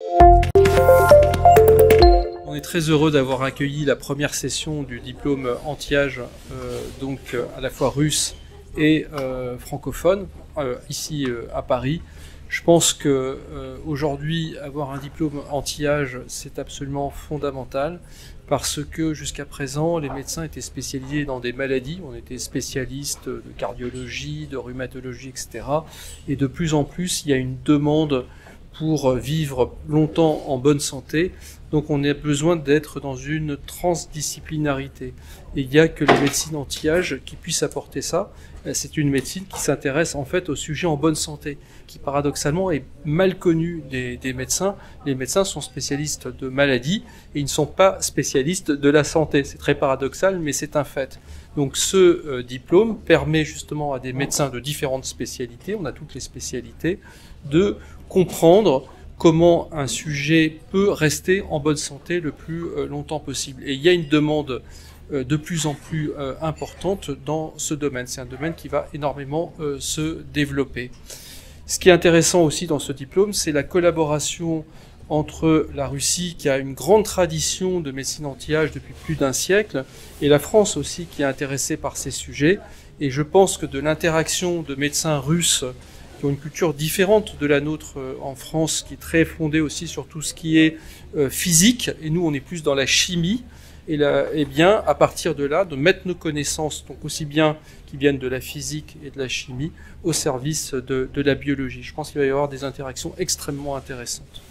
On est très heureux d'avoir accueilli la première session du diplôme anti-âge, donc à la fois russe et francophone, ici à Paris. Je pense que aujourd'hui, avoir un diplôme anti-âge, c'est absolument fondamental parce que jusqu'à présent, les médecins étaient spécialisés dans des maladies. On était spécialistes de cardiologie, de rhumatologie, etc. Et de plus en plus, il y a une demande pour vivre longtemps en bonne santé. Donc on a besoin d'être dans une transdisciplinarité. Et il n'y a que la médecine anti-âge qui puisse apporter ça. C'est une médecine qui s'intéresse en fait au sujet en bonne santé, qui paradoxalement est mal connue des médecins. Les médecins sont spécialistes de maladies et ils ne sont pas spécialistes de la santé. C'est très paradoxal, mais c'est un fait. Donc ce diplôme permet justement à des médecins de différentes spécialités, on a toutes les spécialités, de comprendre comment un sujet peut rester en bonne santé le plus longtemps possible. Et il y a une demande de plus en plus importante dans ce domaine. C'est un domaine qui va énormément se développer. Ce qui est intéressant aussi dans ce diplôme, c'est la collaboration entre la Russie, qui a une grande tradition de médecine anti-âge depuis plus d'un siècle, et la France aussi, qui est intéressée par ces sujets. Et je pense que de l'interaction de médecins russes qui ont une culture différente de la nôtre en France, qui est très fondée aussi sur tout ce qui est physique, et nous on est plus dans la chimie, et bien à partir de là, de mettre nos connaissances, donc aussi bien qui viennent de la physique et de la chimie, au service de la biologie. Je pense qu'il va y avoir des interactions extrêmement intéressantes.